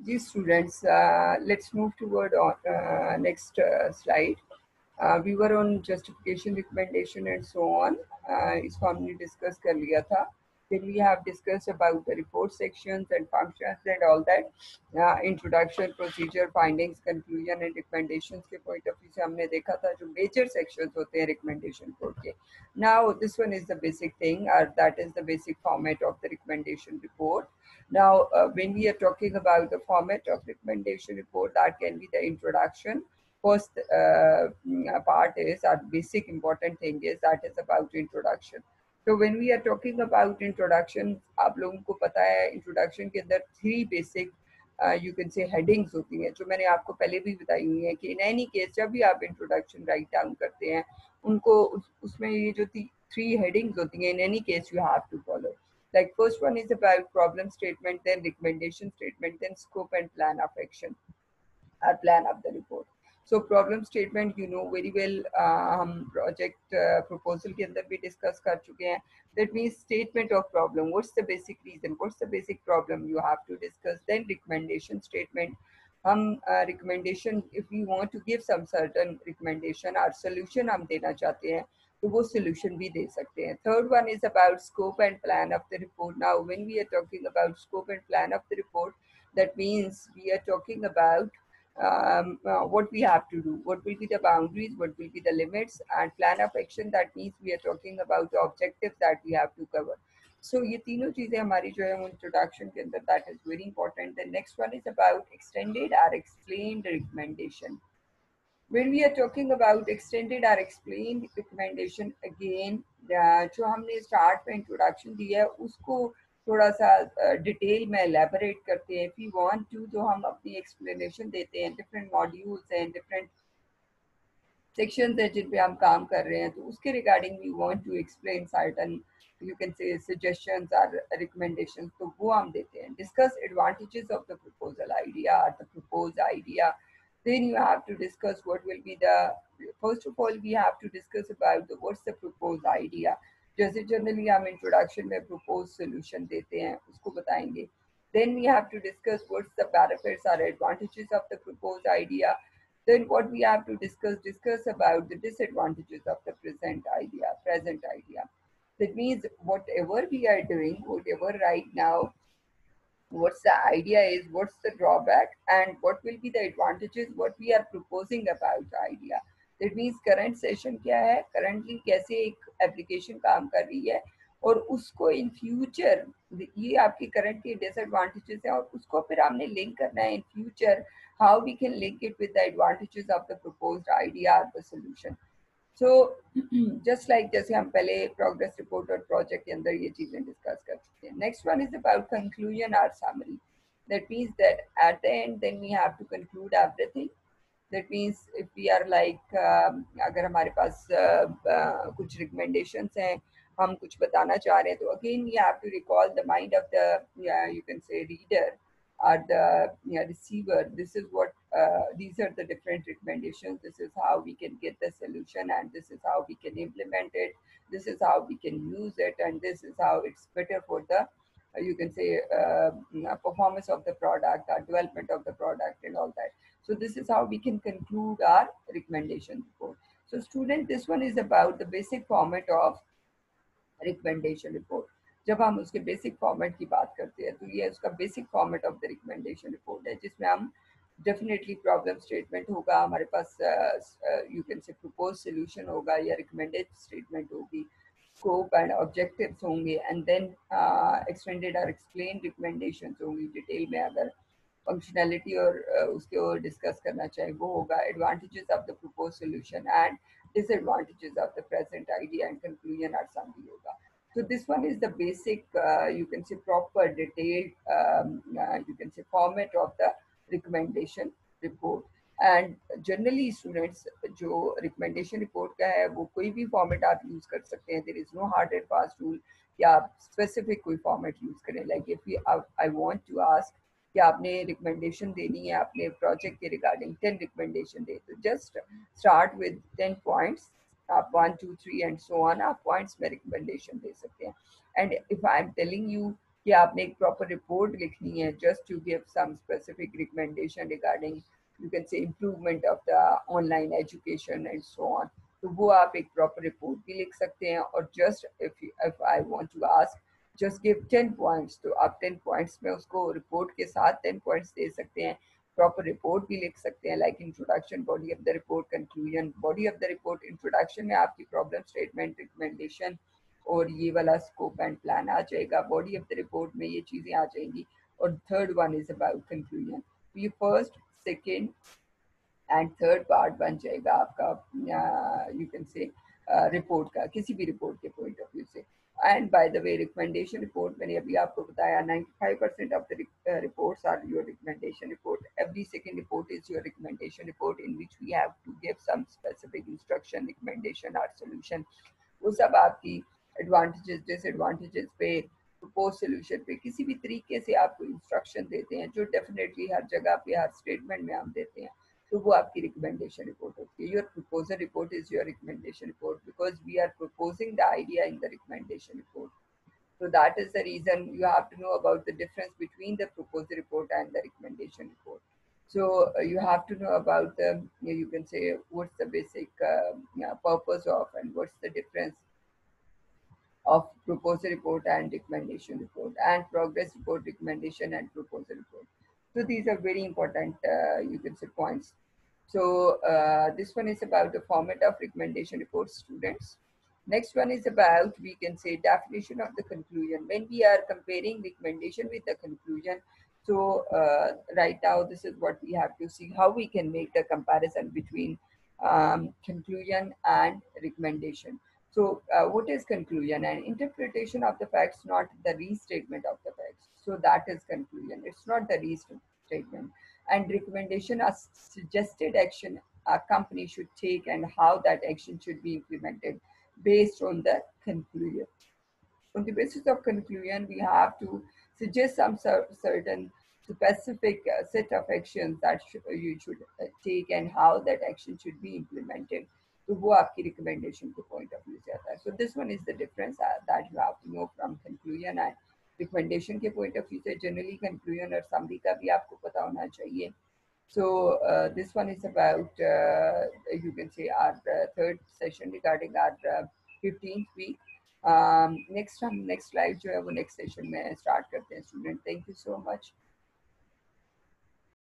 These students, let's move toward next slide. We were on justification, recommendation and so on. इसको हमने discuss कर लिया था. Then we have discussed about the report sections and functions and all that. Introduction, procedure, findings, conclusion and recommendations के point of view से हमने देखा था जो major sections होते हैं recommendation report के. Now this one is the basic thing, or that is the basic format of the recommendation report. Now, when we are talking about the format of recommendation report, that can be the introduction. First part is, our basic important thing is that is about introduction. So when we are talking about introduction, आप लोगों को पता है introduction के अंदर three basic you can say headings होती हैं जो मैंने आपको पहले भी बताई हुई है कि in any case जब भी आप introduction write down करते हैं उनको उसमें ये जो three headings होती हैं in any case you have to follow. Like first one is about problem statement, then recommendation statement, then scope and plan of action or plan of the report. So problem statement you know very well, हम project proposal के अंदर भी discuss कर चुके हैं. That means statement of problem. What's the basic reason? What's the basic problem you have to discuss? Then recommendation statement. हम recommendation, if we want to give some certain recommendation or solution हम देना चाहते हैं तो वो solution भी दे सकते हैं. Third one is about scope and plan of the report. Now when we are talking about scope and plan of the report, that means we are talking about what we have to do, what will be the boundaries, what will be the limits, and plan of action. That means we are talking about the objectives that we have to cover. So ये तीनों चीजें हमारी जो है वो introduction के अंदर, that is very important. The next one is about extended or explained recommendation. When we are talking about extended or explained recommendation, again जो हमने start में introduction दिया है उसको थोड़ा सा डिटेल में elaborate करते हैं. If we want to, तो हम अपनी explanation देते हैं, different modules हैं, different sections हैं जिन पे हम काम कर रहे हैं, तो उसके regarding we want to explain certain you can say suggestions or recommendations, तो वो हम देते हैं. Discuss advantages of the proposal idea or the proposed idea. Then you have to discuss what will be the, first of all we have to discuss about the what's the proposed idea. जैसे generally हम introduction में propose solution देते हैं उसको बताएंगे. Then we have to discuss what's the benefits or advantages of the proposed idea. Then what we have to discuss about the disadvantages of the present idea. That means whatever we are doing, whatever right now, what's the idea is, what's the drawback, and what will be the advantages, what we are proposing about the idea. That means current session क्या है, currently कैसे एक application काम कर रही है और उसको in future, ये आपकी current के disadvantages है और उसको फिर हमने link करना है in future, how we can link it with the advantages of the proposed idea or the solution. So just like जैसे हम पहले प्रोग्रेस रिपोर्ट और प्रोजेक्ट के अंदर ये चीजें डिस्कस कर चुके हैं. Next one is about conclusion और summary. That means that at the end then we have to conclude everything. That means if we are like अगर हमारे पास कुछ recommendations हैं, हम कुछ बताना चाह रहे हैं, तो again we have to recall the mind of the you can say reader or the receiver. This is what these are the different recommendations. This is how we can get the solution, and this is how we can implement it. This is how we can use it, and this is how it's better for the you can say performance of the product or development of the product and all that. So this is how we can conclude our recommendation report. So student, this one is about the basic format of recommendation report. जब हम उसके basic format की बात करते हैं तो ये उसका basic format of the recommendation report है जिसमें हम डेफिनेटली प्रॉब्लम स्टेटमेंट होगा, हमारे पास you can say propose solution होगा या रिकमेंडेड स्टेटमेंट होगी, स्कोप एंड ऑब्जेक्टिव्स होंगे, एंड देन एक्सटेंडेड और एक्सप्लेन रिकमेंडेशंस होंगी. डिटेल में अगर फंक्शनैलिटी और उसको डिस्कस करना चाहे वो होगा. Advantages of the propose solution and disadvantages of the present idea, and conclusion or summary yoga. So this one is the basic, you can say proper detailed, you can say format of the recommendation report. And generally students जो recommendation report का है वो कोई भी format आप use कर सकते हैं. There is no hard and fast rule कि आप specific कोई format use करें. Like if we, I want to ask कि आपने रिकमेंडेशन देनी है अपने प्रोजेक्ट के रिगार्डिंग 10 रिकमेंडेशन दे, तो जस्ट स्टार्ट विद 10 पॉइंट्स. आप 1 2 3 एंड सो ऑन आप पॉइंट्स में रिकमेंडेशन दे सकते हैं. And if I am telling you कि आपने एक प्रॉपर रिपोर्ट लिखनी है just to give some specific recommendation regarding you can say improvement of the online education and so on, तो वो आप एक प्रॉपर रिपोर्ट भी लिख सकते हैं। और just if I want to ask just give 10 points, तो आप 10 पॉइंट्स में उसको रिपोर्ट के साथ 10 पॉइंट्स दे सकते हैं। प्रॉपर रिपोर्ट भी लिख सकते हैं like introduction, body of the report, conclusion. Body of the report, introduction में आपकी प्रॉब्लम स्टेटमेंट, रिकमेंडेशन और ये वाला स्कोप एंड प्लान आ जाएगा। बॉडी ऑफ द रिपोर्ट में ये चीज़ें आ जाएंगी। और third one is about conclusion, तो ये first, second and third part बन जाएगा आपका यू कैन से रिपोर्ट का, किसी भी रिपोर्ट के पॉइंट ऑफ व्यू से। And by the way recommendation report, मैंने अभी आपको बताया 95% of the reports are your recommendation report. Every second report is your recommendation report in which we have to give some specific instruction, recommendation or solution. वो सब आपकी advantages disadvantages पे, propose solution पे, किसी भी तरीके से आपको इंस्ट्रक्शन देते हैं जो डेफिनेटली हर जगह पे हर स्टेटमेंट में हम देते हैं, तो वो आपकी रिकमेंडेशन रिपोर्ट होती है। Your proposal report is your recommendation report because we are proposing the idea in the recommendation report. So that is the reason you have to know about the difference between the proposal report and the recommendation report. So you have to know about the, you can say what's the basic purpose of and what's the difference of proposal report and recommendation report, and progress report, recommendation and proposal report. So these are very important, you can say, points. So this one is about the format of recommendation reports, students. Next one is about, we can say, definition of the conclusion. When we are comparing recommendation with the conclusion, so right now this is what we have to see, how we can make the comparison between conclusion and recommendation. So, what is conclusion? An interpretation of the facts, not the restatement of the facts. So, that is conclusion. It's not the restatement. And recommendation are suggested action a company should take and how that action should be implemented based on the conclusion. On the basis of conclusion, we have to suggest some certain specific set of actions that you should take and how that action should be implemented. तो वो आपकी recommendation के point of view से आता है. So this one is the difference that you have to know from conclusion and recommendation के point of view से. Generally conclusion और समरी का भी आपको पता होना चाहिए. So this one is about, you can say, our third session regarding our 15th week. Next हम नेक्स्ट लाइव जो है वो नेक्स्ट सेशन में स्टार्ट करते हैं student. Thank you so much.